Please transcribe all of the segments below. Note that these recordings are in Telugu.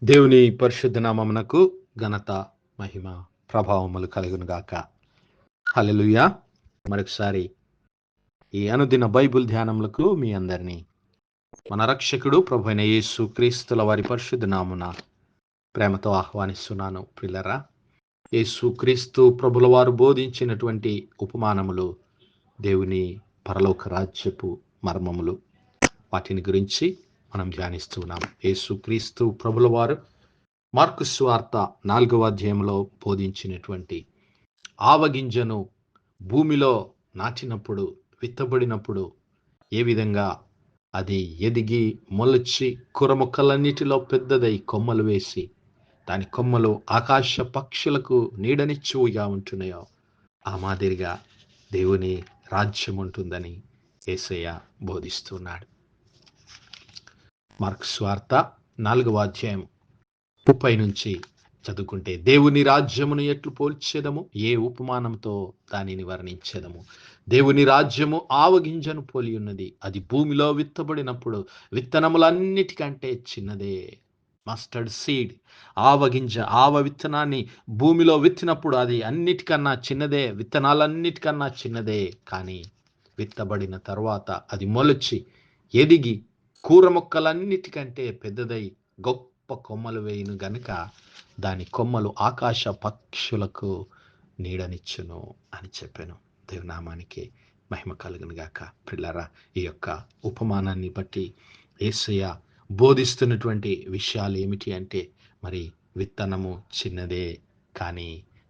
దేవుని పరిశుద్ధ నామమునకు ఘనత, మహిమ, ప్రభావములు కలుగును గాక. హల్లెలూయా. మరొకసారి ఈ అనుదిన బైబిల్ ధ్యానములకు మీ అందరినీ మన రక్షకుడు ప్రభువైన యేసు క్రీస్తుల వారి పరిశుద్ధ నామున ప్రేమతో ఆహ్వానిస్తున్నాను. ప్రియులారా, యేసు క్రీస్తు ప్రభుల వారు బోధించినటువంటి ఉపమానములు దేవుని పరలోక రాజ్యపు మర్మములు. వాటిని గురించి మనం ధ్యానిస్తున్నాం. యేసు క్రీస్తు ప్రభుల వారు మార్కు సువార్త 4వ అధ్యాయంలో బోధించినటువంటి ఆవగింజను భూమిలో నాటినప్పుడు, విత్తబడినప్పుడు ఏ విధంగా అది ఎదిగి మొలచి కురముక్కలన్నిటిలో పెద్దదై కొమ్మలు వేసి దాని కొమ్మలు ఆకాశ పక్షులకు నీడనిచ్చుగా ఉంటున్నాయో ఆ మాదిరిగా దేవుని రాజ్యం ఉంటుందని యేసయ్య బోధిస్తున్నాడు. మార్కు సువార్త 4వ అధ్యాయం 30 నుంచి చదువుకుంటే, దేవుని రాజ్యమును ఎట్లు పోల్చేదము, ఏ ఉపమానంతో దానిని వర్ణించేదము. దేవుని రాజ్యము ఆవగింజను పోలి ఉన్నది. అది భూమిలో విత్తబడినప్పుడు విత్తనములన్నిటికంటే చిన్నదే. మస్టర్డ్ సీడ్, ఆవగింజ, ఆవ విత్తనాన్ని భూమిలో విత్తినప్పుడు అది అన్నిటికన్నా చిన్నదే, విత్తనాలన్నిటికన్నా చిన్నదే. కానీ విత్తబడిన తర్వాత అది మొలచి ఎదిగి కూర మొక్కలన్నిటికంటే పెద్దదై గొప్ప కొమ్మలు వేయును గనుక దాని కొమ్మలు ఆకాశ పక్షులకు నీడనిచ్చును అని చెప్పాను. దేవునామానికి మహిమ కలుగును గాక. ప్రియులారా, ఈ యొక్క ఉపమానాన్ని బట్టి యేసయ్య బోధిస్తున్నటువంటి విషయాలు ఏమిటి అంటే, మరి విత్తనము చిన్నదే, కానీ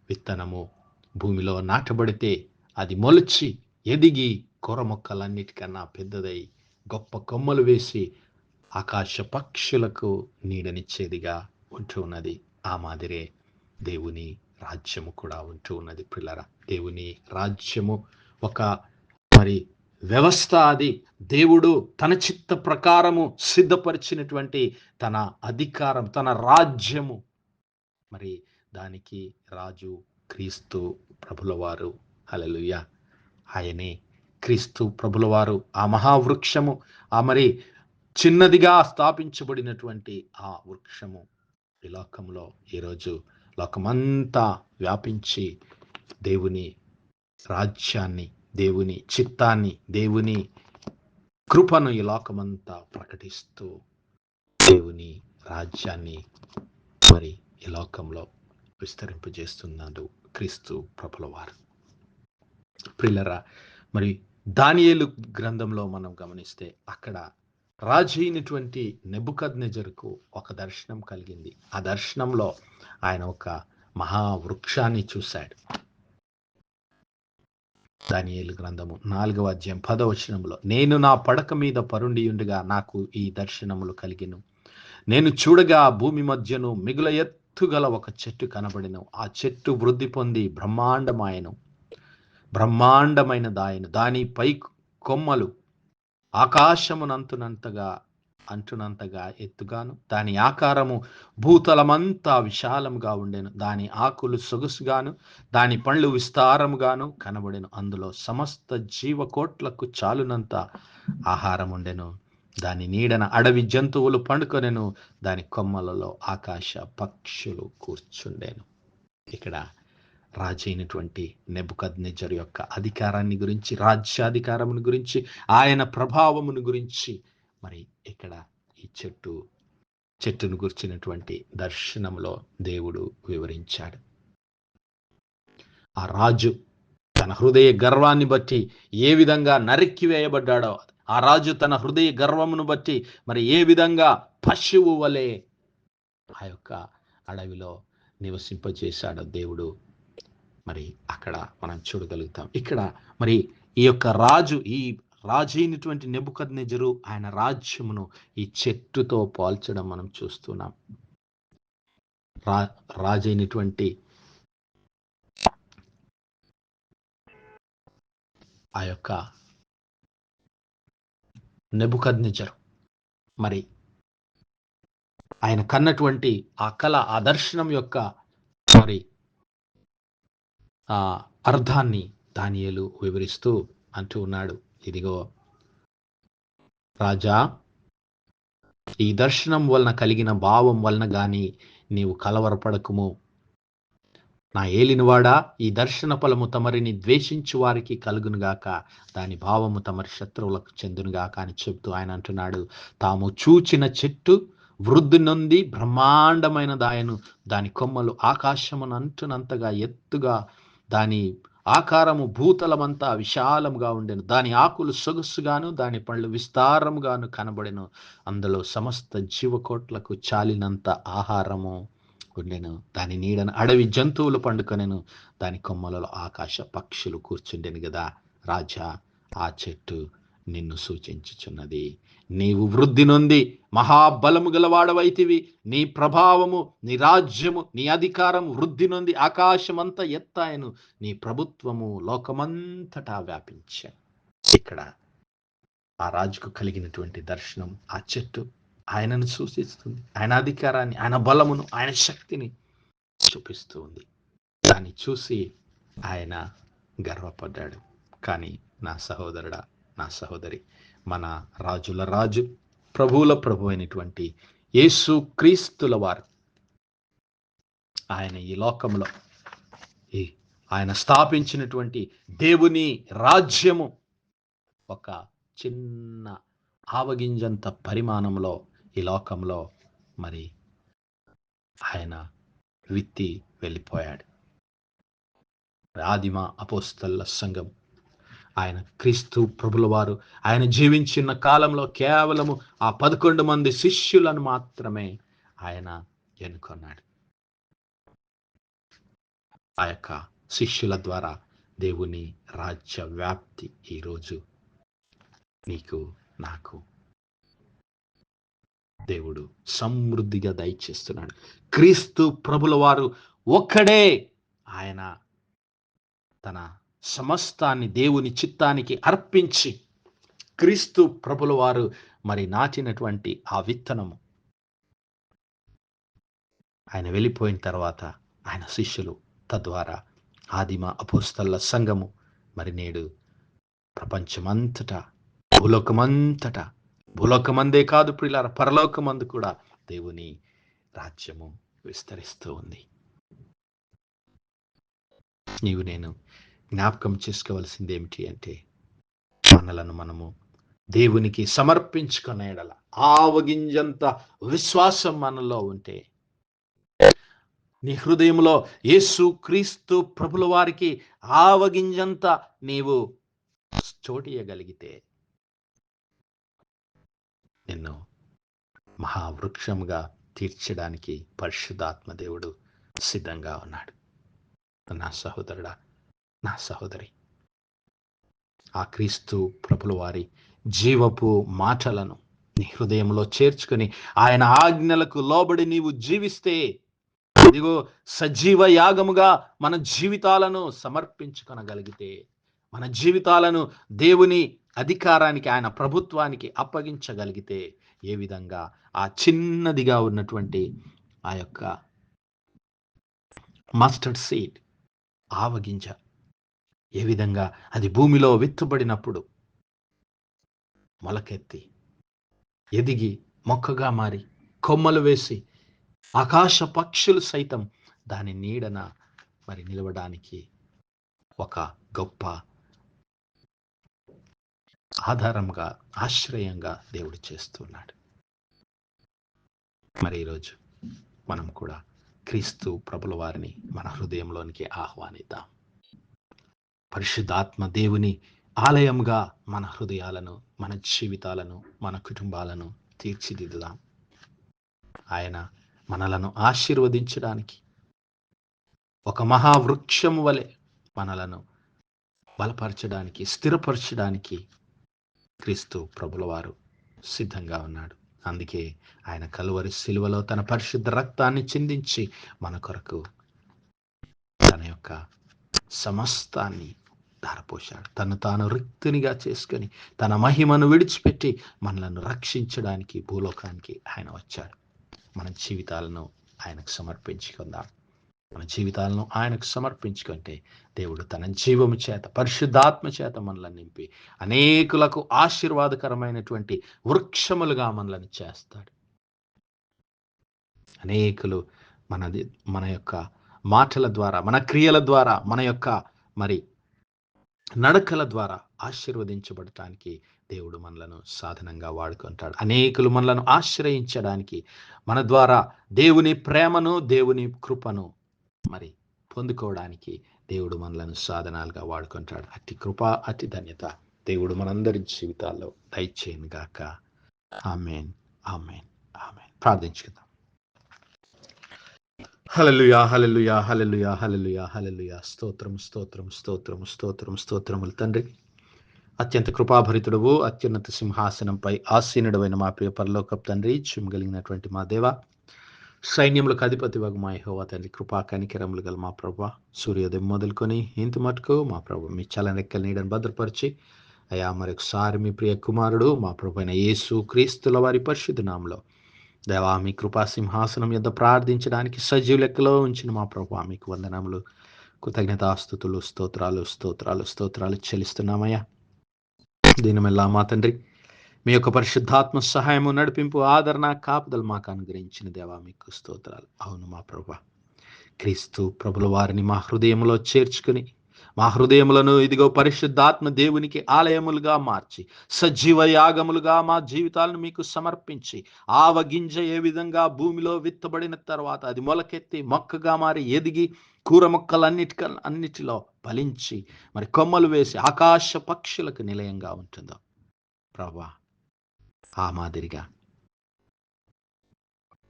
విత్తనము భూమిలో నాటబడితే అది మొలిచి ఎదిగి కూర మొక్కలన్నిటికన్నా పెద్దదై గొప్ప కొమ్మలు వేసి ఆకాశ పక్షులకు నీడనిచ్చేదిగా ఉంటూ ఉన్నది. ఆ మాదిరే దేవుని రాజ్యము కూడా ఉంటూ ఉన్నది. పిల్లరా, దేవుని రాజ్యము ఒక మరి వ్యవస్థ. అది దేవుడు తన చిత్త ప్రకారము సిద్ధపరిచినటువంటి తన అధికారం, తన రాజ్యము. మరి దానికి రాజు క్రీస్తు ప్రభుల వారు. హల్లెలూయా. ఆయనే క్రీస్తు ప్రభుల వారు. ఆ మహావృక్షము, ఆ మరి చిన్నదిగా స్థాపించబడినటువంటి ఆ వృక్షము ఈ లోకంలో ఈరోజు లోకమంతా వ్యాపించి దేవుని రాజ్యాన్ని, దేవుని చిత్తాన్ని, దేవుని కృపను ఈ లోకమంతా ప్రకటిస్తూ దేవుని రాజ్యాన్ని మరి ఈ లోకంలో విస్తరింపజేస్తున్నాడు క్రీస్తు ప్రభుల వారు. ప్రియులరా, మరి దానియేలు గ్రంథంలో మనం గమనిస్తే అక్కడ రాజు అయినటువంటి నెబుకద్నెజరుకు ఒక దర్శనం కలిగింది. ఆ దర్శనంలో ఆయన ఒక మహావృక్షాన్ని చూశాడు. దానియేలు గ్రంథము 4వ అధ్యాయం 10వ వచనంలో, నేను నా పడక మీద పరుండి ఉండగా నాకు ఈ దర్శనములు కలిగిను. నేను చూడగా భూమి మధ్యను మిగుల ఎత్తుగల ఒక చెట్టు కనబడిను. ఆ చెట్టు వృద్ధి పొంది బ్రహ్మాండమైన దాయను. దాని పై కొమ్మలు అంటునంతగా ఎత్తుగాను, దాని ఆకారము భూతలమంతా విశాలముగా ఉండెను. దాని ఆకులు సొగసుగాను, దాని పండ్లు విస్తారముగాను కనబడెను. అందులో సమస్త జీవకోట్లకు చాలునంత ఆహారం ఉండెను. దాని నీడన అడవి జంతువులు పండుకొనెను. దాని కొమ్మలలో ఆకాశ పక్షులు కూర్చుండెను. ఇక్కడ రాజైనటువంటి నెబుకద్నెజరు యొక్క అధికారాన్ని గురించి, రాజ్యాధికారమును గురించి, ఆయన ప్రభావమును గురించి మరి ఇక్కడ ఈ చెట్టును గురించినటువంటి దర్శనంలో దేవుడు వివరించాడు. ఆ రాజు తన హృదయ గర్వాన్ని బట్టి ఏ విధంగా నరికివేయబడ్డాడో, ఆ రాజు తన హృదయ గర్వమును బట్టి మరి ఏ విధంగా పశువు వలె ఆ యొక్క అడవిలో నివసింపజేశాడో దేవుడు మరి అక్కడ మనం చూడగలుగుతాం. ఇక్కడ మరి ఈ యొక్క రాజు అయినటువంటి నెబుకద్నెజరు ఆయన రాజ్యమును ఈ చెట్టుతో పోల్చడం మనం చూస్తున్నాం. రాజైనటువంటి ఆ యొక్క నెబుకద్నెజరు మరి ఆయన కన్నటువంటి ఆ కళ, ఆ దర్శనం యొక్క మరి ఆ అర్థాన్ని దానియేలు వివరిస్తూ అంటూ ఉన్నాడు. ఇదిగో రాజా, ఈ దర్శనం వలన కలిగిన భావం వలన గాని నీవు కలవరపడకుము. నా ఏలినవాడా, ఈ దర్శన ఫలము తమరిని ద్వేషించు వారికి కలుగునుగాక, దాని భావము తమరి శత్రువులకు చెందునుగాక అని చెప్తూ ఆయన అంటున్నాడు, తాము చూచిన చెట్టు వృద్ధి నొంది బ్రహ్మాండమైన దాయను, దాని కొమ్మలు ఆకాశమును అంటునంతగా ఎత్తుగా, దాని ఆకారము భూతలమంతా విశాలముగా ఉండెను, దాని ఆకులు సొగసుగాను దాని పళ్ళు విస్తారముగాను కనబడెను, అందులో సమస్త జీవకోట్లకు చాలినంత ఆహారము ఉండెను, దాని నీడను అడవి జంతువులు పండుకొనెను, దాని కొమ్మలలో ఆకాశ పక్షులు కూర్చుండెను కదా. రాజా, ఆ చెట్టు నిన్ను సూచించుచున్నది. నీవు వృద్ధి నొంది మహాబలము గలవాడవైతివి, నీ ప్రభావము, నీ రాజ్యము, నీ అధికారం వృద్ధి నొంది ఆకాశమంతా ఎత్తాయను, నీ ప్రభుత్వము లోకమంతటా వ్యాపించాను. ఇక్కడ ఆ రాజుకు కలిగినటువంటి దర్శనం, ఆ చెట్టు ఆయనను సూచిస్తుంది, ఆయన అధికారాన్ని, ఆయన బలమును, ఆయన శక్తిని చూపిస్తూ ఉంది. దాన్ని చూసి ఆయన గర్వపడ్డాడు. కానీ నా సహోదరుడా, నా సహోదరి, మన రాజుల రాజు, ప్రభువుల ప్రభు అయినటువంటి యేసు క్రీస్తుల వారు ఆయన ఈ లోకంలో ఆయన స్థాపించినటువంటి దేవుని రాజ్యము ఒక చిన్న ఆవగింజంత పరిమాణంలో ఈ లోకంలో మరి ఆయన విత్తి వెళ్ళిపోయాడు. ఆదిమ అపోస్తలుల సంఘం, ఆయన క్రీస్తు ప్రభుల వారు ఆయన జీవించిన కాలంలో కేవలము ఆ 11 మంది శిష్యులను మాత్రమే ఆయన ఎన్నుకున్నాడు. ఆ యొక్క శిష్యుల ద్వారా దేవుని రాజ్య వ్యాప్తి ఈరోజు నీకు నాకు దేవుడు సమృద్ధిగా దయచేస్తున్నాడు. క్రీస్తు ప్రభుల వారు ఒక్కడే ఆయన తన సమస్తాన్ని దేవుని చిత్తానికి అర్పించి, క్రీస్తు ప్రభుల వారు మరి నాటినటువంటి ఆ విత్తనము ఆయన వెళ్ళిపోయిన తర్వాత ఆయన శిష్యులు, తద్వారా ఆదిమ అపోస్తలుల సంఘము మరి నేడు ప్రపంచమంతటా, భూలోకమందే కాదు ప్రియులారా, పరలోకమందు కూడా దేవుని రాజ్యము విస్తరిస్తూ ఉంది. నీవు నేను జ్ఞాపకం చేసుకోవలసింది ఏమిటి అంటే, మనలను మనము దేవునికి సమర్పించుకునే యెడల ఆవగింజంత విశ్వాసం మనలో ఉంటే, నీ హృదయంలో యేసు క్రీస్తు ప్రభుల వారికి ఆవగింజంత నీవు చోటియగలిగితే, నిన్ను మహావృక్షముగా తీర్చడానికి పరిశుద్ధాత్మ దేవుడు సిద్ధంగా ఉన్నాడు. నా సహోదరుడా, నా సహోదరి, ఆ క్రీస్తు ప్రభుల వారి జీవపు మాటలను నీ హృదయంలో చేర్చుకొని ఆయన ఆజ్ఞలకు లోబడి నీవు జీవిస్తే, ఇదిగో సజీవ యాగముగా మన జీవితాలను సమర్పించుకొనగలిగితే, మన జీవితాలను దేవుని అధికారానికి, ఆయన ప్రభుత్వానికి అప్పగించగలిగితే, ఏ విధంగా ఆ చిన్నదిగా ఉన్నటువంటి ఆ యొక్క మస్టర్డ్ సీడ్, ఆవగింజ, ఏ విధంగా అది భూమిలో విత్తుబడినప్పుడు మొలకెత్తి ఎదిగి మొక్కగా మారి కొమ్మలు వేసి ఆకాశ పక్షులు సైతం దాని నీడన మరి నిలవడానికి ఒక గొప్ప ఆధారంగా, ఆశ్రయంగా దేవుడు చేస్తున్నాడు. మరి ఈరోజు మనం కూడా క్రీస్తు ప్రభుల వారిని మన హృదయంలోనికి ఆహ్వానిద్దాం. పరిశుద్ధాత్మ దేవుని ఆలయంగా మన హృదయాలను, మన జీవితాలను, మన కుటుంబాలను తీర్చిదిద్దుదాం. ఆయన మనలను ఆశీర్వదించడానికి ఒక మహావృక్షము వలె మనలను బలపరచడానికి, స్థిరపరచడానికి క్రీస్తు ప్రభుల వారు సిద్ధంగా ఉన్నాడు. అందుకే ఆయన కలువరి శిలువలో తన పరిశుద్ధ రక్తాన్ని చిందించి మన కొరకు తన యొక్క సమస్తాన్ని ధారపోశాడు. తను తాను రిక్తునిగా చేసుకొని తన మహిమను విడిచిపెట్టి మనలను రక్షించడానికి భూలోకానికి ఆయన వచ్చాడు. మన జీవితాలను ఆయనకు సమర్పించుకుందాం. మన జీవితాలను ఆయనకు సమర్పించుకుంటే దేవుడు తన జీవము చేత, పరిశుద్ధాత్మ చేత మనల్ని నింపి అనేకులకు ఆశీర్వాదకరమైనటువంటి వృక్షములుగా మనల్ని చేస్తాడు. అనేకులు మన యొక్క మాటల ద్వారా, మన క్రియల ద్వారా, మన యొక్క మరి నడకల ద్వారా ఆశీర్వదించబడటానికి దేవుడు మనలను సాధనంగా వాడుకుంటాడు. అనేకులు మనలను ఆశ్రయించడానికి, మన ద్వారా దేవుని ప్రేమను, దేవుని కృపను మరి పొందుకోవడానికి దేవుడు మనలను సాధనాలుగా వాడుకుంటాడు. అట్టి కృప, అట్టి ధన్యత దేవుడు మనందరి జీవితాల్లో దయచేయను గాక. ఆమేన్, ఆమేన్, ఆమేన్. ప్రార్థించుకుందాం. హల్లెలూయా, హల్లెలూయా, హల్లెలూయా, హల్లెలూయా, హల్లెలూయా. స్తోత్రం, స్తోత్రం, స్తోత్రం, స్తోత్రం, స్తోత్రములు తండ్రి. అత్యంత కృపాభరితుడవు, అత్యున్నత సింహాసనంపై ఆసీనుడవైన మా ప్రియ పరలోకపు తండ్రి, కలిగినటువంటి మా దేవ, సైన్యములకు అధిపతి వగు మా యెహోవా తండ్రి, కృపా కనికరములు గల మా ప్రభువా, సూర్యోదయం మొదలుకొని ఇంత మటుకు మా ప్రభు మీ చలనెక్కల నీడను భద్రపరిచి, అయా మరొకసారి మీ ప్రియ కుమారుడు మా ప్రభు అయిన యేసు క్రీస్తుల వారి పరిశుద్ధ నామములో దేవా మీ కృపా సింహాసనం యొద్ద ప్రార్థించడానికి సజీవ లెక్కలో ఉంచిన మా ప్రభువా, మీకు వందనములు, కృతజ్ఞతాస్తుతులు, స్తోత్రాలు, స్తోత్రాలు, స్తోత్రాలు చెల్లిస్తున్నామయ్యా. దీనమెల్లా మా తండ్రి, మీ యొక్క పరిశుద్ధాత్మ సహాయము, నడిపింపు, ఆదరణ, కాపుదలు మాకు అనుగ్రహించిన దేవా మీకు స్తోత్రాలు. అవును మా ప్రభువా, క్రీస్తు ప్రభుల వారిని మా హృదయంలో చేర్చుకుని, మా హృదయములను ఇదిగో పరిశుద్ధాత్మ దేవునికి ఆలయములుగా మార్చి, సజీవ యాగములుగా మా జీవితాలను మీకు సమర్పించి, ఆవగింజ ఏ విధంగా భూమిలో విత్తబడిన తర్వాత అది మొలకెత్తి మొక్కగా మారి ఎదిగి కూర మొక్కలన్నిటిలో ఫలించి మరి కొమ్మలు వేసి ఆకాశ పక్షులకు నిలయంగా ఉంటుందో ప్రభువా, ఆ మాదిరిగా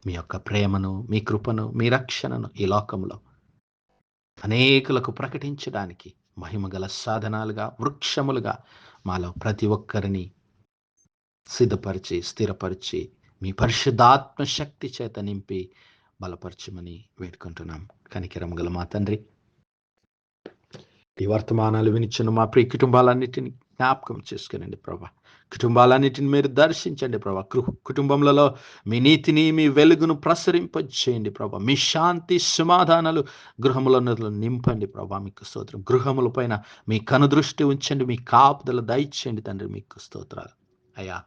మీ యొక్క ప్రేమను, మీ కృపను, మీ రక్షణను ఈ లోకంలో అనేకులకు ప్రకటించడానికి మహిమగల సాధనాలుగా, వృక్షములుగా మాలో ప్రతి ఒక్కరిని సిద్ధపరిచి, స్థిరపరిచి, మీ పరిశుద్ధాత్మ శక్తి చేత నింపి బలపరచమని వేడుకుంటున్నాం. కనికరం గల మా తండ్రి, ఈ వర్తమానాలు వినిచున్న మా ప్రియ కుటుంబాలన్నిటిని జ్ఞాపకం చేసుకునండి ప్రభా. కుటుంబాలన్నిటిని మీరు దర్శించండి ప్రభా. కుటుంబములలో మీ నీతిని, మీ వెలుగును ప్రసరింపజేయండి ప్రభా. మీ శాంతి సమాధానాలు గృహములను నింపండి ప్రభా. మీకు స్తోత్రం. గృహముల పైన మీ కనుదృష్టి ఉంచండి, మీ కాపుదల దయచేయండి తండ్రి. మీకు స్తోత్రాలు అయ్యా.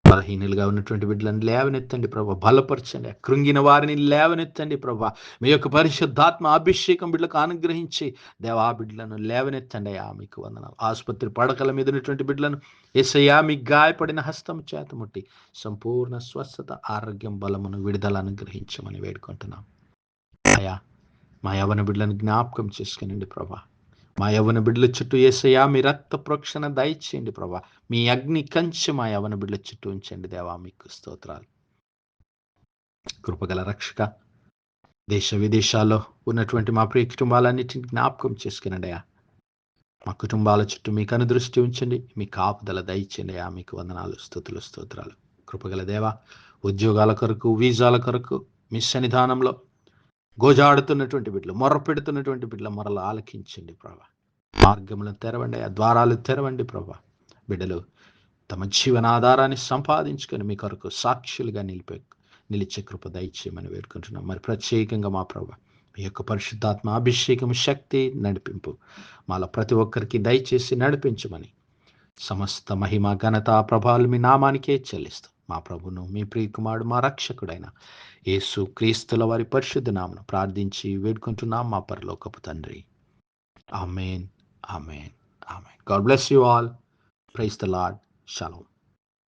బలహీనులుగా ఉన్నటువంటి బిడ్డలను లేవనెత్తండి ప్రభా, బలపరచండి. కృంగిన వారిని లేవనెత్తండి ప్రభా. మీ యొక్క పరిశుద్ధాత్మ అభిషేకం బిడ్డలకు అనుగ్రహించి దేవా బిడ్డలను లేవనెత్తండి అయ్యా. మీకు వందనాలు. ఆసుపత్రి పడకల మీద ఉన్నటువంటి బిడ్డలను యేసయ్యా మీ గాయపడిన హస్తం చేత ముట్టి సంపూర్ణ స్వస్థత, ఆరోగ్యం, బలమును, విడుదల అనుగ్రహించమని వేడుకుంటున్నాం అయ్యా. మా యవ్వన బిడ్డలను జ్ఞాపకం చేసుకునండి ప్రభా. మా యవ్వన బిడ్డల చుట్టూ యేసయ్యా మీ రక్త ప్రోక్షణ దయచేయండి ప్రభా. మీ అగ్ని కంచె మా యవ్వన బిడ్డల చుట్టూ ఉంచండి దేవా. మీకు స్తోత్రాలు. కృపగల రక్షక, దేశ విదేశాల్లో ఉన్నటువంటి మా ప్రియ కుటుంబాలన్నిటిని జ్ఞాపకం చేసుకునండి అయ్యా. మా కుటుంబాల చుట్టూ మీ కనుదృష్టి ఉంచండి, మీ కాపుదల దయచేయండి అయ్యా. మీకు వందనాలు, స్తుతులు, స్తోత్రాలు. కృపగల దేవా, ఉద్యోగాల కొరకు, వీసాల కొరకు మీ సన్నిధానంలో గోజాడుతున్నటువంటి బిడ్డలు, మొర్ర పెడుతున్నటువంటి బిడ్డల మొరలు ఆలకించండి ప్రభా. మార్గములను తెరవండి, ద్వారాలు తెరవండి ప్రభా. బిడ్డలు తమ జీవనాధారాన్ని సంపాదించుకొని మీ కొరకు సాక్షులుగా నిలిచే కృప దయచేయమని వేడుకుంటున్నాం. మరి ప్రత్యేకంగా మా ప్రభా, మీ యొక్క పరిశుద్ధాత్మ అభిషేకం, శక్తి, నడిపింపు మాలో ప్రతి ఒక్కరికి దయచేసి నడిపించమని సమస్త మహిమ, ఘనత, ప్రభావాలు మీ నామానికే చెల్లిస్తూ మా ప్రభును, మీ ప్రియకుమారుడు, మా రక్షకుడైన యేసు క్రీస్తుల వారి పరిశుద్ధ నామమున ప్రార్థించి వేడుకుంటున్నాం మా పరలోకపు తండ్రి. ఆమేన్, ఆమేన్, ఆమేన్. God bless you all. Praise the Lord. Shalom.